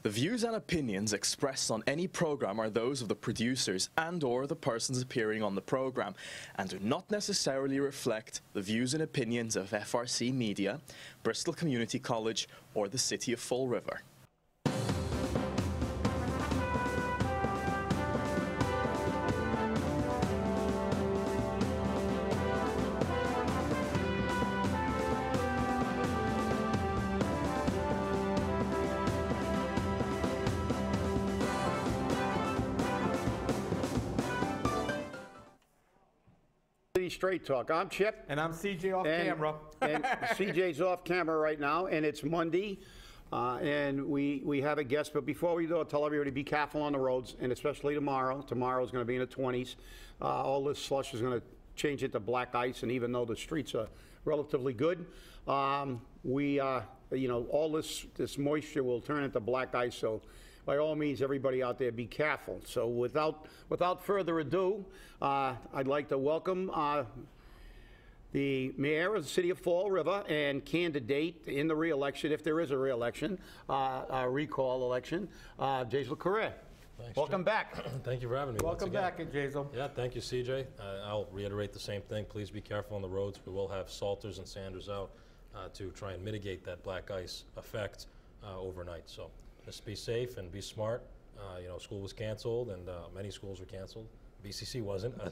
The views and opinions expressed on any program are those of the producers and/or the persons appearing on the program and do not necessarily reflect the views and opinions of FRC Media, Bristol Community College, or the City of Fall River. Straight Talk. I'm Chip. And I'm CJ off camera. And CJ's off camera right now, and it's Monday, and we have a guest. But before we do, I'll tell everybody be careful on the roads, and especially tomorrow. Tomorrow is going to be in the 20s. All this slush is going to change into black ice, and even though the streets are relatively good, you know, all this moisture will turn into black ice. So, by all means, everybody out there, be careful. So without further ado, I'd like to welcome the mayor of the city of Fall River and candidate in the re-election, if there is a re-election, a recall election, Jasiel Correia. Thanks, welcome Jim. back. Thank you for having me. Welcome back, Jasiel. Yeah, thank you, CJ. I'll reiterate the same thing. Please be careful on the roads. We will have salters and sanders out to try and mitigate that black ice effect overnight. So just be safe and be smart. You know, school was canceled, and many schools were canceled. BCC wasn't. I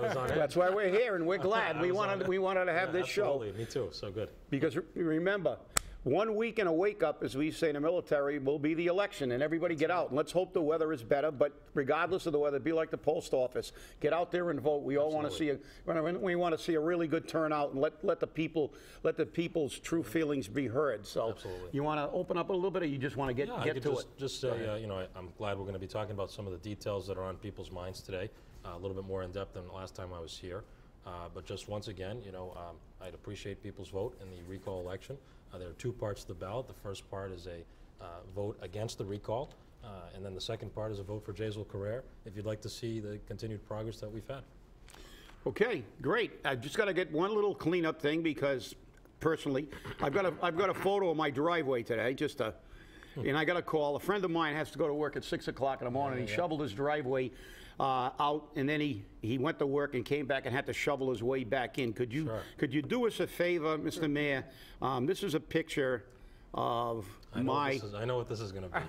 was on it. That's why we're here, and we're glad. We wanted to have this absolutely. show. Me too. So good. Because remember, 1 week and a wake-up, as we say in the military, will be the election, and everybody get out. And let's hope the weather is better, but regardless of the weather, be like the post office. Get out there and vote. We all want to see a really good turnout, and let the people's true feelings be heard. So, absolutely. You want to open up a little bit, or you just want to get to it? Just say, you know, I'm glad we're going to be talking about some of the details that are on people's minds today, a little bit more in depth than the last time I was here. But just once again, you know, I'd appreciate people's vote in the recall election. There are two parts to the ballot. The first part is a vote against the recall, and then the second part is a vote for Jasiel Correia, if you'd like to see the continued progress that we've had. Okay, great. I've just got to get one little cleanup thing, because personally, I've got a photo of my driveway today, and I got a call. A friend of mine has to go to work at 6 o'clock in the morning. He shoveled his driveway out, and then he went to work and came back and had to shovel his way back in. Could you do us a favor, Mr. Mayor? This is a picture of I know what this is going to be.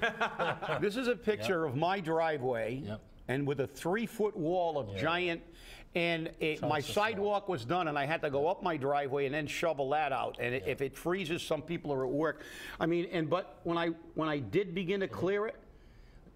This is a picture of my driveway, and with a 3-foot wall of giant. And my sidewalk was done, and I had to go up my driveway and then shovel that out. And if it freezes, some people are at work. I mean, but when I did begin to clear it,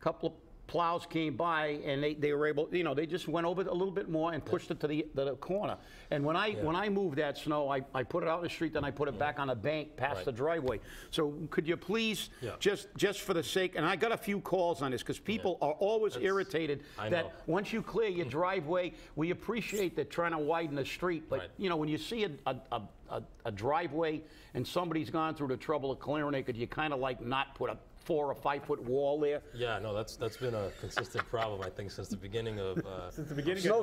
a couple of plows came by, and they were able, you know, they just went over a little bit more and pushed it to the corner. And when I moved that snow, I put it out in the street, then I put it back on a bank past the driveway. So could you please, just for the sake, and I got a few calls on this, because people are always irritated that once you clear your driveway, we appreciate that trying to widen the street, but you know, when you see a driveway and somebody's gone through the trouble of clearing it, could you kind of like not put a 4 or 5 foot wall there? Yeah, no, that's been a consistent problem, I think, since the beginning of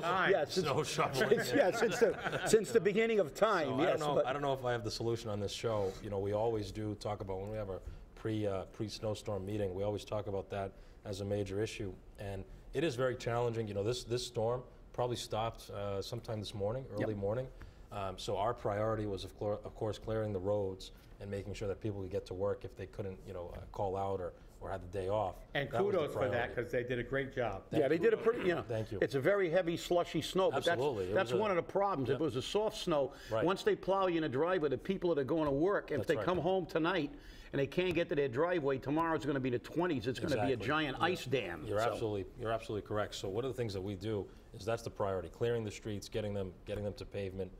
time. Yeah, snow shoveling. Since the beginning of time. So yes, I don't know if I have the solution on this show. You know, we always do talk about, when we have our pre-snowstorm meeting, we always talk about that as a major issue, and it is very challenging. You know, this storm probably stopped sometime this morning, early morning. So our priority was, of course, clearing the roads and making sure that people could get to work if they couldn't, you know, call out or had the day off. And kudos for that, because they did a great job. Yeah, they did a pretty, you know, thank you. It's a very heavy, slushy snow, but absolutely. that's one of the problems. If it was a soft snow, once they plow you in a driveway, the people that are going to work, if they come home tonight and they can't get to their driveway, tomorrow it's going to be the 20s. It's going to be a giant ice dam. You're absolutely correct. So one of the things that we do is that's the priority: clearing the streets, getting them to pavement,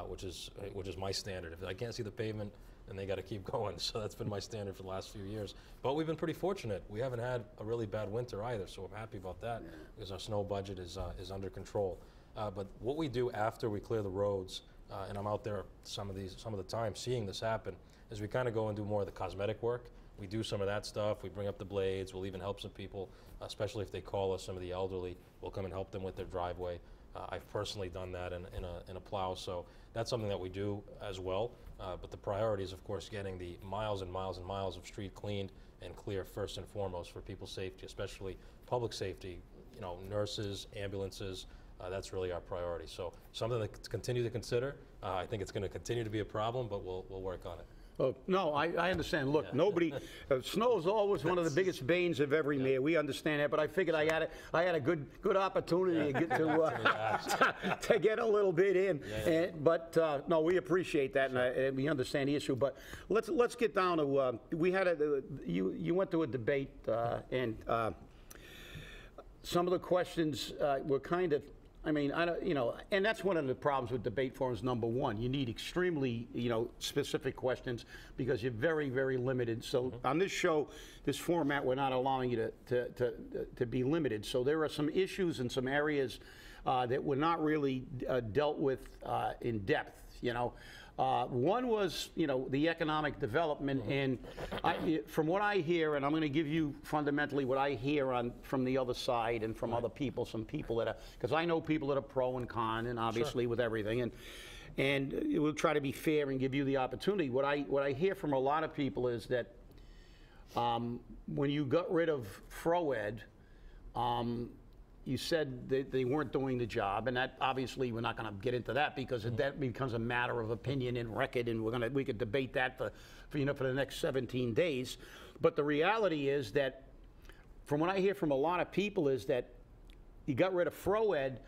which is my standard. If I can't see the pavement, and they got to keep going. So that's been my standard for the last few years. But we've been pretty fortunate. We haven't had a really bad winter either, so I'm happy about that, because our snow budget is under control. But what we do after we clear the roads, and I'm out there some of the time seeing this happen, is we kind of go and do more of the cosmetic work. We do some of that stuff. We bring up the blades. We'll even help some people, especially if they call us, some of the elderly. We'll come and help them with their driveway. I've personally done that in a plow, so that's something that we do as well. But the priority is, of course, getting the miles and miles and miles of street cleaned and clear first and foremost for people's safety, especially public safety. You know, nurses, ambulances. That's really our priority. So something to continue to consider. I think it's going to continue to be a problem, but we'll work on it. Oh, no, I understand. Look, nobody, snow is always one of the biggest banes of every mayor. We understand that, but I figured I had a good opportunity to get to get a little bit in. But no, we appreciate that, and we understand the issue. But let's get down to we had you went to a debate, and some of the questions were kind of. I mean, and that's one of the problems with debate forums. Number one, you need extremely, specific questions because you're very, very limited. So on this show, this format, we're not allowing you to be limited. So there are some issues in some areas that were not really dealt with in depth. One was, the economic development, and from what I hear, and I'm going to give you fundamentally what I hear from the other side and from other people, some people that are, because I know people that are pro and con, and obviously with everything, and we'll try to be fair and give you the opportunity. What I hear from a lot of people is that when you got rid of FROED, you said that they weren't doing the job, and that obviously we're not going to get into that because that becomes a matter of opinion and record, and we could debate that for the next 17 days. But the reality is that, from what I hear from a lot of people, is that you got rid of FROED,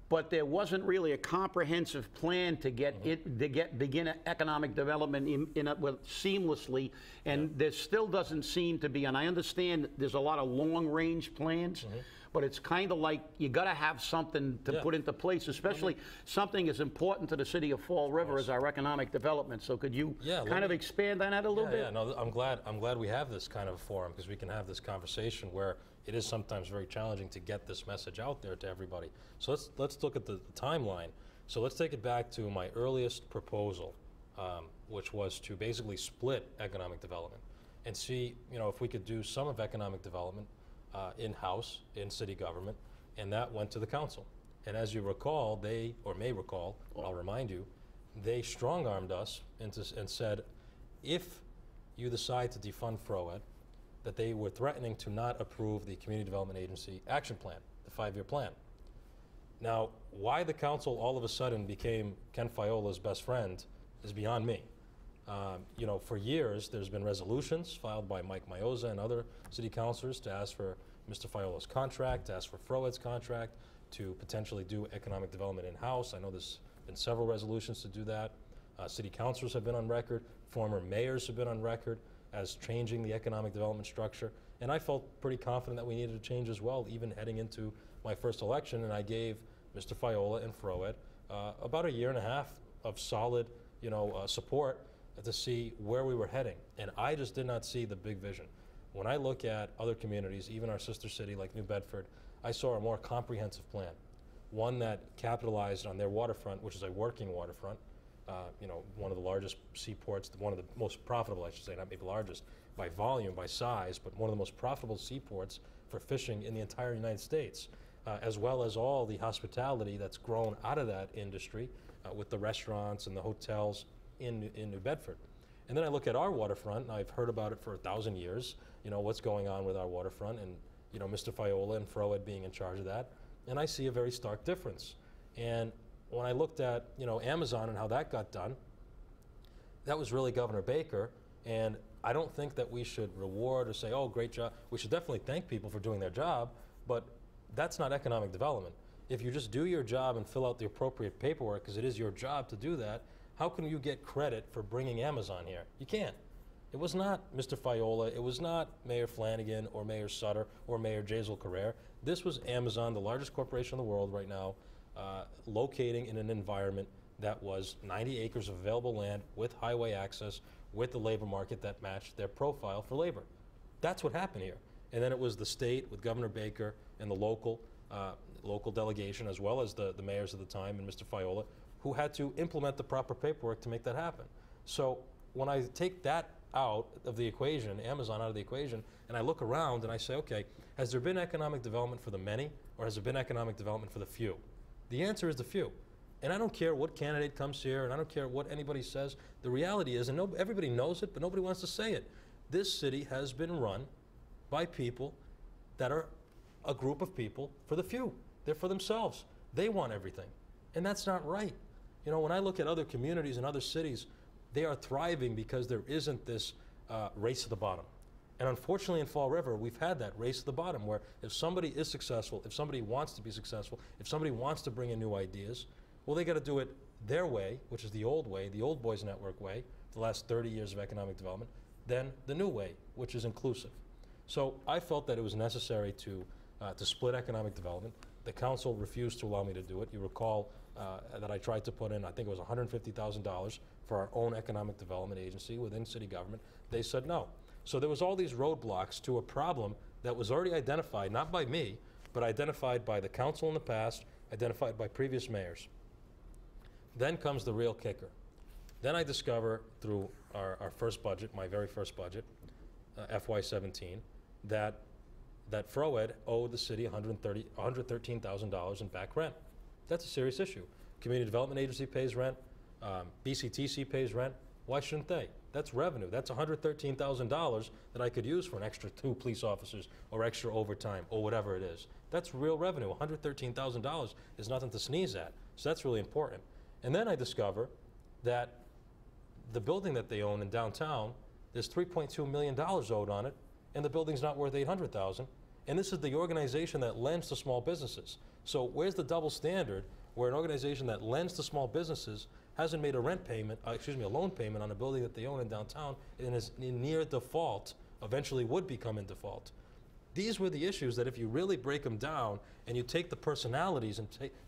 but there wasn't really a comprehensive plan to begin economic development seamlessly, and there still doesn't seem to be. And I understand there's a lot of long-range plans. But it's kind of like you got to have something to put into place, especially something as important to the city of Fall River as our economic development. So could you kind of expand on that a little bit? Yeah, no, I'm glad we have this kind of forum because we can have this conversation where it is sometimes very challenging to get this message out there to everybody. So let's look at the timeline. So let's take it back to my earliest proposal, which was to basically split economic development and see, if we could do some of economic development in-house, in city government, and that went to the council. And as you recall, may recall, I'll remind you, they strong-armed us and said, if you decide to defund FROED, that they were threatening to not approve the Community Development Agency action plan, the 5-year plan. Now, why the council all of a sudden became Ken Fiola's best friend is beyond me. For years, there's been resolutions filed by Mike Mayoza and other city councilors to ask for Mr. Fiola's contract, to ask for FROED's contract, to potentially do economic development in-house. I know there's been several resolutions to do that. City councilors have been on record. Former mayors have been on record as changing the economic development structure. And I felt pretty confident that we needed to change as well, even heading into my first election. And I gave Mr. Fiola and FROED about 1.5 years of solid, support to see where we were heading. And I just did not see the big vision. When I look at other communities, even our sister city like New Bedford, I saw a more comprehensive plan. One that capitalized on their waterfront, which is a working waterfront, one of the largest seaports, one of the most profitable, I should say, not maybe largest by volume, by size, but one of the most profitable seaports for fishing in the entire United States, as well as all the hospitality that's grown out of that industry with the restaurants and the hotels in New Bedford. And then I look at our waterfront, and I've heard about it for 1,000 years, what's going on with our waterfront, and Mr. Fiola and FROED being in charge of that, and I see a very stark difference. And when I looked at Amazon and how that got done, that was really Governor Baker, and I don't think that we should reward or say, oh, great job. We should definitely thank people for doing their job, but that's not economic development. If you just do your job and fill out the appropriate paperwork, because it is your job to do that, how can you get credit for bringing Amazon here? You can't. It was not Mr. Fiola, it was not Mayor Flanagan or Mayor Sutter or Mayor Jasiel Correia. This was Amazon, the largest corporation in the world right now, locating in an environment that was 90 acres of available land with highway access, with the labor market that matched their profile for labor. That's what happened here. And then it was the state with Governor Baker and the local delegation, as well as the mayors at the time and Mr. Fiola, who had to implement the proper paperwork to make that happen. So when I take that out of the equation, Amazon out of the equation, and I look around and I say, okay, has there been economic development for the many, or has there been economic development for the few? The answer is the few. And I don't care what candidate comes here, and I don't care what anybody says. The reality is, and everybody knows it, but nobody wants to say it, this city has been run by people that are a group of people for the few. They're for themselves. They want everything. And that's not right. You know, when I look at other communities and other cities, they are thriving because there isn't this race to the bottom. And unfortunately in Fall River, we've had that race to the bottom where if somebody is successful, if somebody wants to be successful, if somebody wants to bring in new ideas, well, they got to do it their way, which is the old way, the old boys network way, the last 30 years of economic development, then the new way, which is inclusive. So I felt that it was necessary to split economic development. The council refused to allow me to do it. You recall that I tried to put in, I think it was $150,000 for our own economic development agency within city government. They said no. So there was all these roadblocks to a problem that was already identified, not by me, but identified by the council in the past, identified by previous mayors. Then comes the real kicker. Then I discover through our first budget, my very first budget, FY17, that FROED owed the city $113,000 in back rent. That's a serious issue. Community Development Agency pays rent, BCTC pays rent. Why shouldn't they? That's revenue. That's $113,000 that I could use for an extra 2 police officers or extra overtime or whatever it is. That's real revenue. $113,000 is nothing to sneeze at. So that's really important. And then I discover that the building that they own in downtown, there's $3.2 million owed on it, and the building's not worth $800,000. And this is the organization that lends to small businesses. So where's the double standard where an organization that lends to small businesses hasn't made a rent payment, a loan payment on a building that they own in downtown and is in near default, eventually would become in default? These were the issues that if you really break them down and you take the personalities and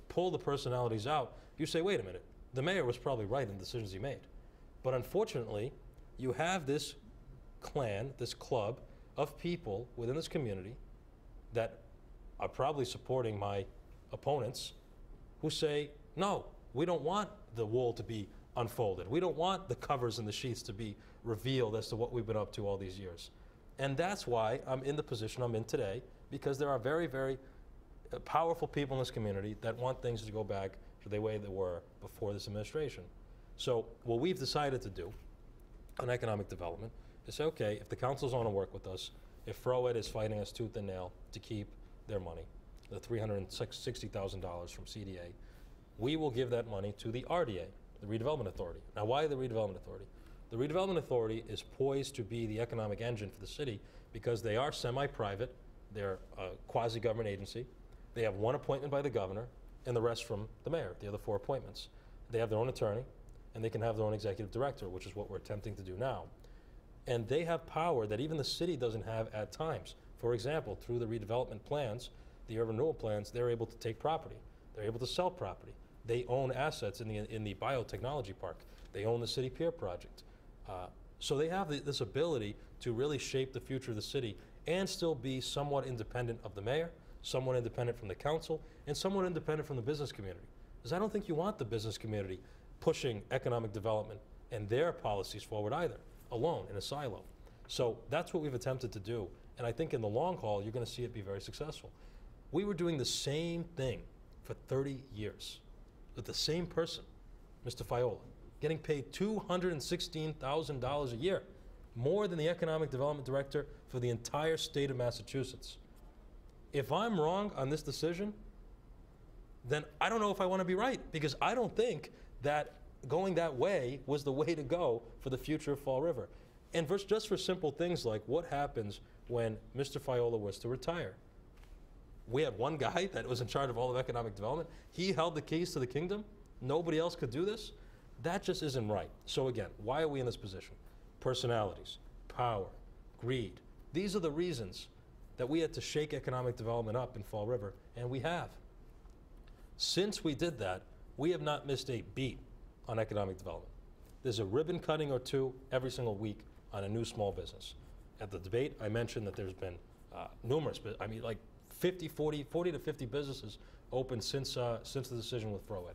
pull the personalities out, you say, wait a minute, the mayor was probably right in the decisions he made. But unfortunately, you have this clan, this club of people within this community that are probably supporting my opponents who say, no, we don't want the wall to be unfolded. We don't want the covers and the sheets to be revealed as to what we've been up to all these years. And that's why I'm in the position I'm in today, because there are very, very powerful people in this community that want things to go back to the way they were before this administration. So what we've decided to do on economic development is say, okay, if the councils want to work with us, if FROED is fighting us tooth and nail to keep their money, the $360,000 from CDA, we will give that money to the RDA, the Redevelopment Authority. Now, why the Redevelopment Authority? The Redevelopment Authority is poised to be the economic engine for the city because they are semi-private, they're a quasi-government agency, they have 1 appointment by the governor and the rest from the mayor, the other 4 appointments. They have their own attorney and they can have their own executive director, which is what we're attempting to do now. And they have power that even the city doesn't have at times. For example, through the redevelopment plans, the urban renewal plans, they're able to take property. They're able to sell property. They own assets in the biotechnology park. They own the city pier project. So they have this ability to really shape the future of the city and still be somewhat independent of the mayor, somewhat independent from the council, and somewhat independent from the business community. Because I don't think you want the business community pushing economic development and their policies forward either, alone in a silo. So that's what we've attempted to do. And I think in the long haul, you're going to see it be very successful. We were doing the same thing for 30 years with the same person, Mr. Fiola, getting paid $216,000 a year, more than the economic development director for the entire state of Massachusetts. If I'm wrong on this decision, then I don't know if I want to be right, because I don't think that going that way was the way to go for the future of Fall River. And just for simple things like what happens when Mr. Fiola was to retire. We had one guy that was in charge of all of economic development. He held the keys to the kingdom. Nobody else could do this. That just isn't right. So again, why are we in this position? Personalities, power, greed. These are the reasons that we had to shake economic development up in Fall River, and we have. Since we did that, we have not missed a beat on economic development. There's a ribbon cutting or two every single week on a new small business. At the debate, I mentioned that there's been numerous, I mean like 40 to 50 businesses open since the decision with FROED.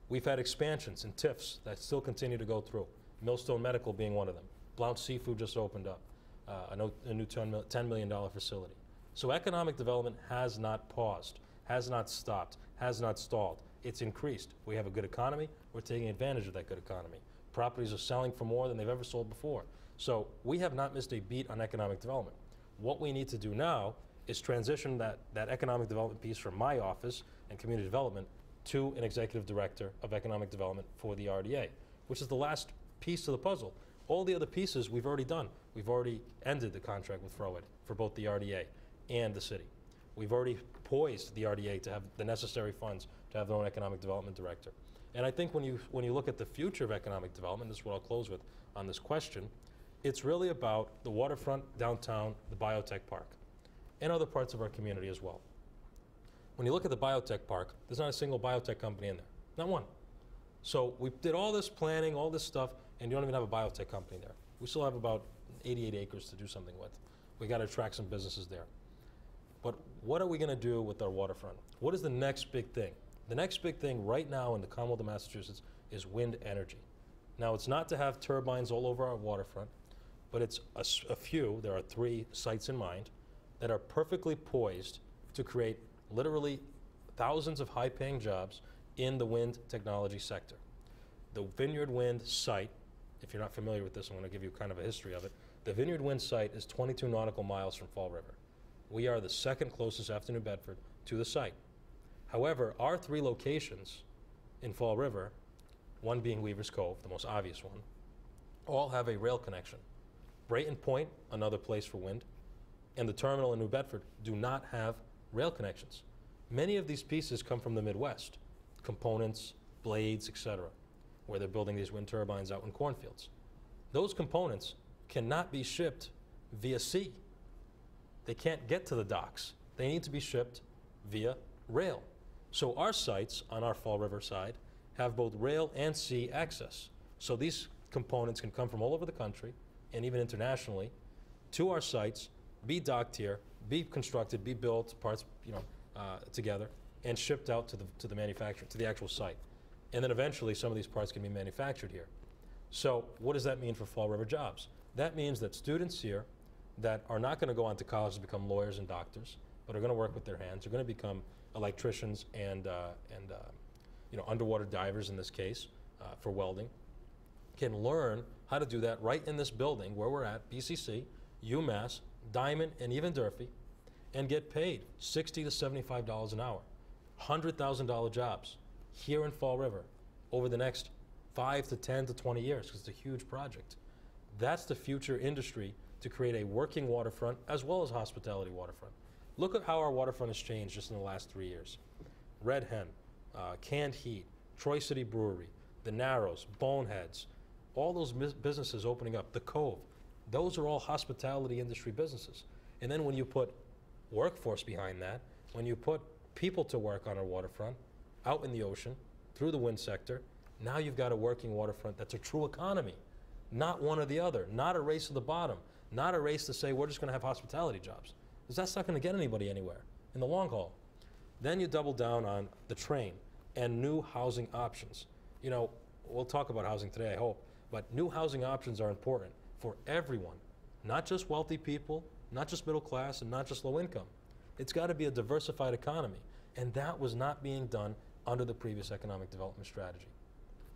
We've had expansions and TIFs that still continue to go through, Millstone Medical being one of them. Blount Seafood just opened up, a new $10 million facility. So economic development has not paused. has not stopped, has not stalled. It's increased. We have a good economy. We're taking advantage of that good economy. Properties are selling for more than they've ever sold before. So we have not missed a beat on economic development. What we need to do now is transition that economic development piece from my office and community development to an executive director of economic development for the RDA, which is the last piece of the puzzle. All the other pieces we've already done. We've already ended the contract with FROED for both the RDA and the city. We've already poised the RDA to have the necessary funds to have their own economic development director. And I think when you look at the future of economic development, this is what I'll close with on this question, it's really about the waterfront, downtown, the biotech park, and other parts of our community as well. When you look at the biotech park, there's not a single biotech company in there, not one. So we did all this planning, all this stuff, and you don't even have a biotech company there. We still have about 88 acres to do something with. We got to attract some businesses there. But what are we going to do with our waterfront? What is the next big thing? The next big thing right now in the Commonwealth of Massachusetts is wind energy. Now, it's not to have turbines all over our waterfront, but it's a few, there are 3 sites in mind, that are perfectly poised to create literally thousands of high-paying jobs in the wind technology sector. The Vineyard Wind site, if you're not familiar with this, I'm going to give you kind of a history of it. The Vineyard Wind site is 22 nautical miles from Fall River. We are the second closest after New Bedford to the site. However, our 3 locations in Fall River, one being Weaver's Cove, the most obvious one, all have a rail connection. Brayton Point, another place for wind, and the terminal in New Bedford do not have rail connections. Many of these pieces come from the Midwest, components, blades, etc., where they're building these wind turbines out in cornfields. Those components cannot be shipped via sea. They can't get to the docks. They need to be shipped via rail. So our sites on our Fall River side have both rail and sea access. So these components can come from all over the country and even internationally to our sites, be docked here, be constructed, be built, parts together, and shipped out to the manufacturer, to the actual site. And then eventually some of these parts can be manufactured here. So what does that mean for Fall River jobs? That means that students here that are not going to go on to college to become lawyers and doctors, but are going to work with their hands, are going to become electricians and underwater divers in this case for welding, can learn how to do that right in this building where we're at, BCC, UMass, Diamond, and even Durfee, and get paid $60 to $75 an hour, $100,000 jobs here in Fall River over the next 5 to 10 to 20 years, because it's a huge project. That's the future industry to create a working waterfront as well as hospitality waterfront. Look at how our waterfront has changed just in the last 3 years. Red Hen, Canned Heat, Troy City Brewery, the Narrows, Boneheads, all those businesses opening up, the Cove, those are all hospitality industry businesses. And then when you put workforce behind that, when you put people to work on our waterfront, out in the ocean, through the wind sector, now you've got a working waterfront that's a true economy, not one or the other, not a race to the bottom, not a race to say we're just going to have hospitality jobs, because that's not going to get anybody anywhere in the long haul. Then you double down on the train and new housing options. You know, we'll talk about housing today, I hope, but new housing options are important for everyone, not just wealthy people, not just middle class, and not just low income. It's got to be a diversified economy, and that was not being done under the previous economic development strategy.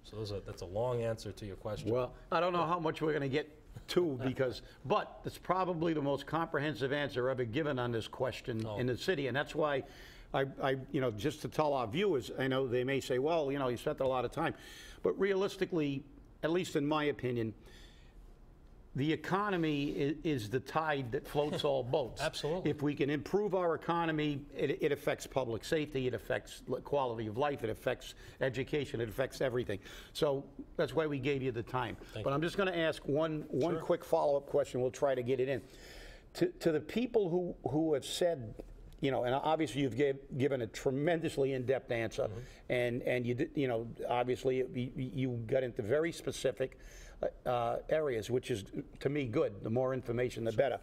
So that's a long answer to your question. Well, I don't know how much we're going to get to but it's probably the most comprehensive answer ever given on this question in the city, and that's why I just to tell our viewers, I know they may say, well, you spent a lot of time, but realistically, at least in my opinion, the economy is the tide that floats all boats. Absolutely. If we can improve our economy, it affects public safety, it affects quality of life, it affects education, it affects everything. So that's why we gave you the time. But I'm just going to ask one quick follow-up question. We'll try to get it in. To the people who have said, and obviously you've given a tremendously in-depth answer, and you did, obviously you got into very specific areas, which is, to me, good. The more information, the better.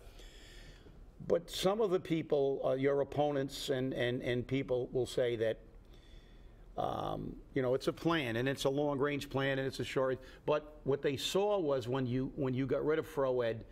But some of the people, your opponents and people will say that, it's a plan, and it's a long-range plan, and it's a short. But what they saw was when you got rid of FROED,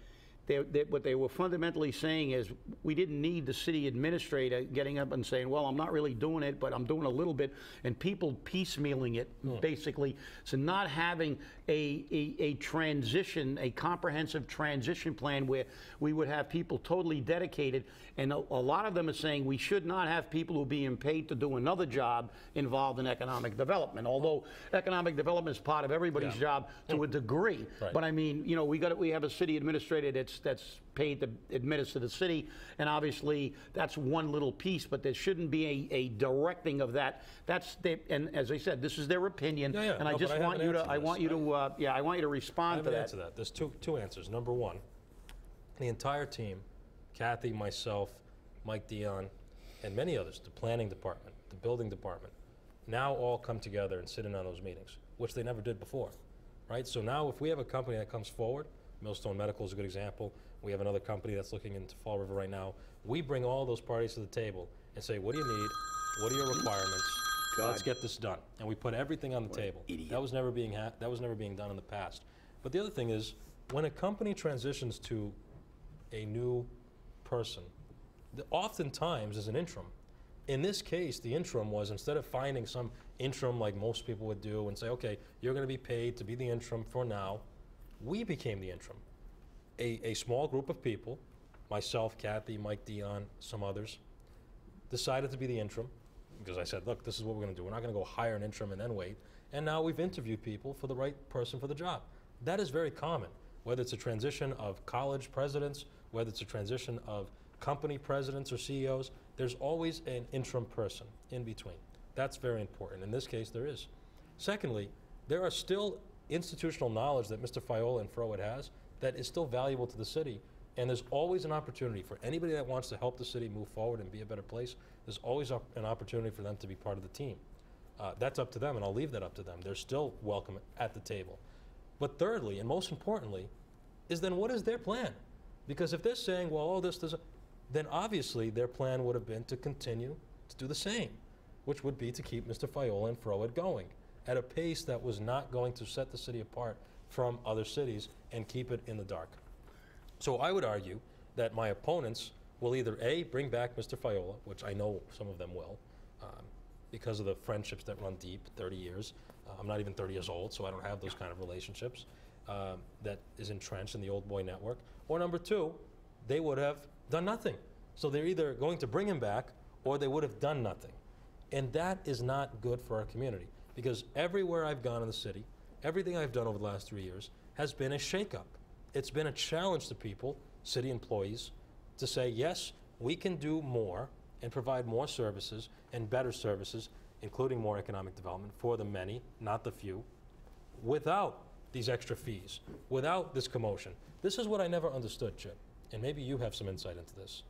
what they were fundamentally saying is we didn't need the city administrator getting up and saying, well, I'm not really doing it, but I'm doing a little bit, and people piecemealing it, basically. So not having a transition, a comprehensive transition plan where we would have people totally dedicated, and a lot of them are saying we should not have people who are being paid to do another job involved in economic development, although economic development is part of everybody's job to a degree. Right. But I mean, you know, we have a city administrator that's paid to administer the city, and obviously that's one little piece, but there shouldn't be a directing of that. And as I said, this is their opinion, and I just want you to, I want you to respond to that. Answer that. There's two answers. Number one, the entire team, Kathy, myself, Mike Dion, and many others, the planning department, the building department, now all come together and sit in on those meetings, which they never did before, right? So now if we have a company that comes forward, Millstone Medical is a good example. We have another company that's looking into Fall River right now. We bring all those parties to the table and say, what do you need? What are your requirements? Let's get this done. And we put everything on the table. That was never being done in the past. But the other thing is, when a company transitions to a new person, oftentimes is an interim. In this case, the interim was, instead of finding some interim like most people would do and say, okay, you're going to be paid to be the interim for now, we became the interim. A small group of people, myself, Kathy, Mike Dion, some others, decided to be the interim because I said, look, this is what we're going to do. We're not going to go hire an interim and then wait. And now we've interviewed people for the right person for the job. That is very common, whether it's a transition of college presidents, whether it's a transition of company presidents or CEOs, there's always an interim person in between. That's very important. In this case, there is. Secondly, there are still institutional knowledge that Mr. Fiola and Frowood has that is still valuable to the city, and there's always an opportunity for anybody that wants to help the city move forward and be a better place. There's always an opportunity for them to be part of the team. That's up to them, and I'll leave that up to them. They're still welcome at the table. But thirdly, and most importantly, is then what is their plan? Because if they're saying, well, all this, then obviously their plan would have been to continue to do the same, which would be to keep Mr. Fiola and Frowood going at a pace that was not going to set the city apart from other cities and keep it in the dark. So I would argue that my opponents will either A, bring back Mr. Fiola, which I know some of them will, because of the friendships that run deep, 30 years. I'm not even 30 years old, so I don't have those kind of relationships that is entrenched in the old boy network. Or number two, they would have done nothing. So they're either going to bring him back or they would have done nothing. And that is not good for our community, because everywhere I've gone in the city, everything I've done over the last 3 years has been a shakeup. It's been a challenge to people, city employees, to say, yes, we can do more and provide more services and better services, including more economic development for the many, not the few, without these extra fees, without this commotion. This is what I never understood, Chip, and maybe you have some insight into this.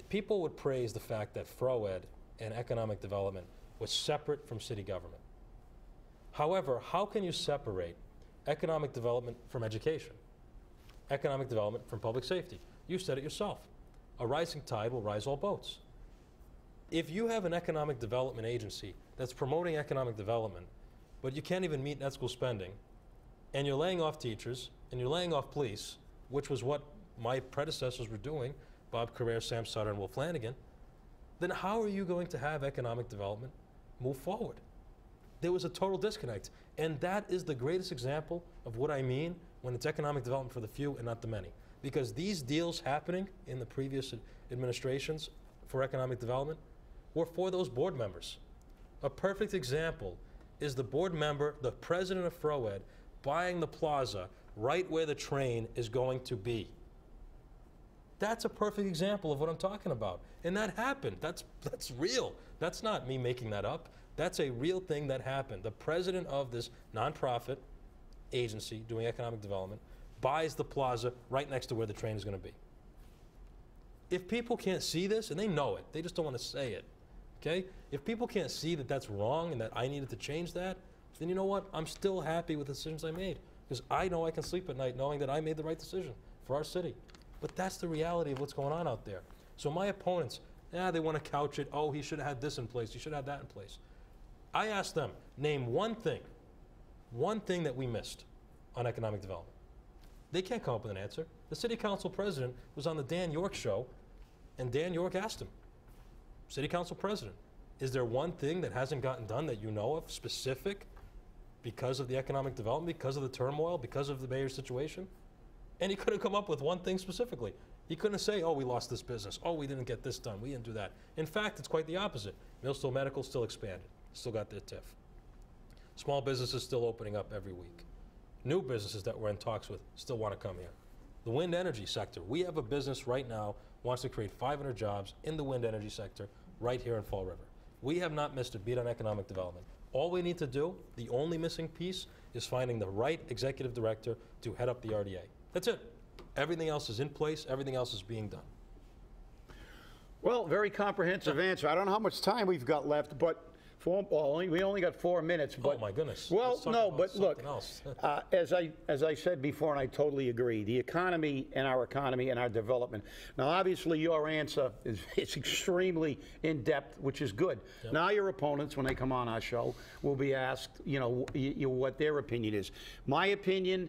People would praise the fact that Frowood and economic development was separate from city government. However, how can you separate economic development from education? Economic development from public safety? You said it yourself. A rising tide will rise all boats. If you have an economic development agency that's promoting economic development, but you can't even meet net school spending, and you're laying off teachers, and you're laying off police, which was what my predecessors were doing, Bob Correia, Sam Sutter, and Will Flanagan, then how are you going to have economic development move forward? There was a total disconnect, and that is the greatest example of what I mean when it's economic development for the few and not the many. Because these deals happening in the previous administrations for economic development were for those board members. A perfect example is the board member, the president of Frowood, buying the plaza right where the train is going to be. That's a perfect example of what I'm talking about. And that happened. That's real. That's not me making that up. That's a real thing that happened. The president of this nonprofit agency doing economic development buys the plaza right next to where the train is going to be. If people can't see this, and they know it, they just don't want to say it, okay? If people can't see that that's wrong and that I needed to change that, then you know what? I'm still happy with the decisions I made, because I know I can sleep at night knowing that I made the right decision for our city. But that's the reality of what's going on out there. So my opponents, they want to couch it, oh, he should have had this in place, he should have had that in place. I asked them, name one thing that we missed on economic development. They can't come up with an answer. The city council president was on the Dan York show, and Dan York asked him, city council president, is there one thing that hasn't gotten done that you know of, specific, because of the economic development, because of the turmoil, because of the mayor's situation? And he couldn't come up with one thing specifically. He couldn't say, oh, we lost this business. Oh, we didn't get this done. We didn't do that. In fact, it's quite the opposite. Millstone Medical still expanded, still got their TIF. Small businesses still opening up every week. New businesses that we're in talks with still want to come here. The wind energy sector, we have a business right now wants to create 500 jobs in the wind energy sector right here in Fall River. We have not missed a beat on economic development. All we need to do, the only missing piece, is finding the right executive director to head up the RDA. That's it. Everything else is in place. Everything else is being done. Well, very comprehensive answer. I don't know how much time we've got left, but we only got 4 minutes. But, oh my goodness. Well, no, but look, as I said before, and I totally agree, the economy and our development. Now, obviously, your answer is extremely in depth, which is good. Yep. Now, your opponents, when they come on our show, will be asked, what their opinion is. My opinion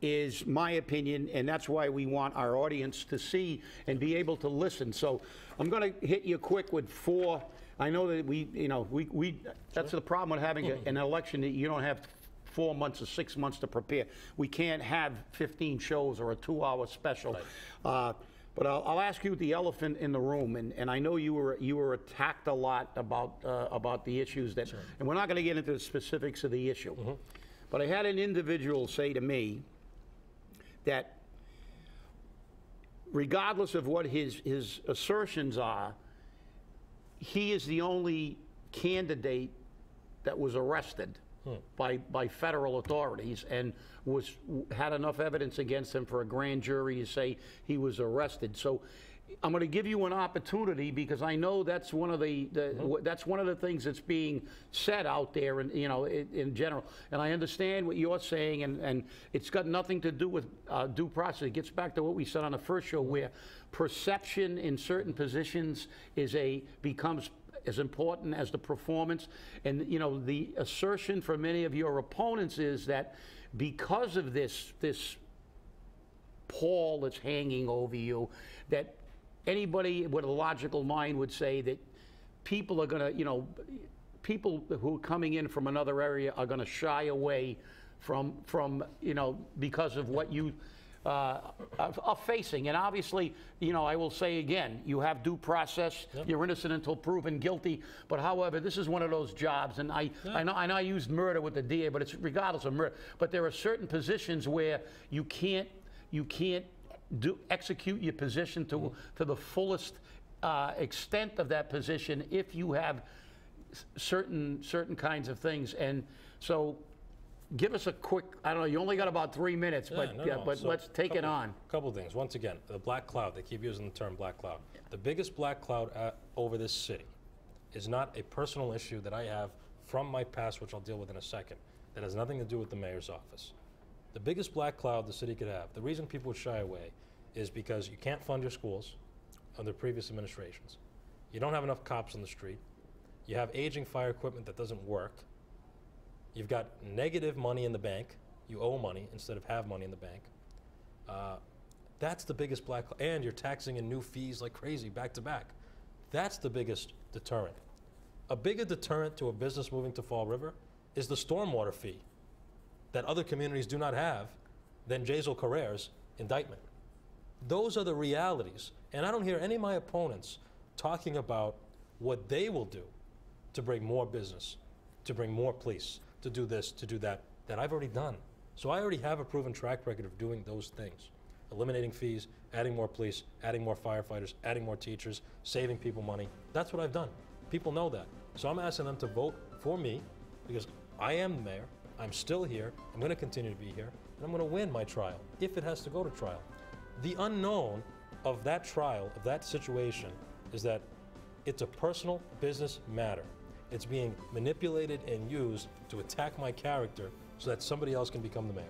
is my opinion, and that's why we want our audience to see and be able to listen. So I'm going to hit you quick with 4. I know that that's the problem with having an election, that you don't have 4 months or 6 months to prepare. We can't have 15 shows or a 2-hour special. Right. But I'll ask you the elephant in the room, and I know you were attacked a lot about the issues that, and we're not going to get into the specifics of the issue. But I had an individual say to me that regardless of what his assertions are, he is the only candidate that was arrested by federal authorities and had enough evidence against him for a grand jury to say he was arrested. So I'm going to give you an opportunity, because I know that's one of the things that's being said out there, and in general. And I understand what you're saying, and it's got nothing to do with due process. It gets back to what we said on the first show, where perception in certain positions becomes as important as the performance. And the assertion for many of your opponents is that because of this pall that's hanging over you, that anybody with a logical mind would say that people are going to, people who are coming in from another area are going to shy away from because of what you are facing. And obviously, I will say again, you have due process. Yep. You're innocent until proven guilty. But however, this is one of those jobs, and I know I used murder with the DA, but it's regardless of murder. But there are certain positions where you can't execute your position to the fullest extent of that position if you have certain kinds of things. And so give us a quick, I don't know, you only got about 3 minutes, but so let's take it on. A couple things. Once again, the black cloud, they keep using the term black cloud. The biggest black cloud over this city is not a personal issue that I have from my past, which I'll deal with in a second, that has nothing to do with the mayor's office. The biggest black cloud the city could have, the reason people would shy away, is because you can't fund your schools under previous administrations. You don't have enough cops on the street. You have aging fire equipment that doesn't work. You've got negative money in the bank. You owe money instead of have money in the bank. That's the biggest black cloud. And you're taxing in new fees like crazy back to back. That's the biggest deterrent. A bigger deterrent to a business moving to Fall River is the stormwater fee that other communities do not have than Jasiel Correia's indictment. Those are the realities. And I don't hear any of my opponents talking about what they will do to bring more business, to bring more police, to do this, to do that I've already done. So I already have a proven track record of doing those things. Eliminating fees, adding more police, adding more firefighters, adding more teachers, saving people money. That's what I've done. People know that. So I'm asking them to vote for me, because I am the mayor, I'm still here, I'm going to continue to be here, and I'm going to win my trial, if it has to go to trial. The unknown of that trial, of that situation, is that it's a personal business matter. It's being manipulated and used to attack my character so that somebody else can become the mayor.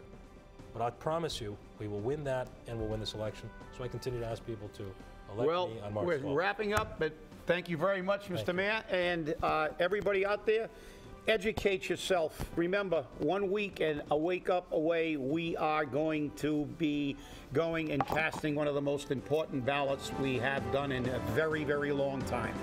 But I promise you, we will win that, and we'll win this election. So I continue to ask people to elect me on March 12th. We're wrapping up, but thank you very much, Mr. Mayor. And everybody out there, educate yourself. Remember, 1 week and a wake up away, we are going to be going and casting one of the most important ballots we have done in a very, very long time.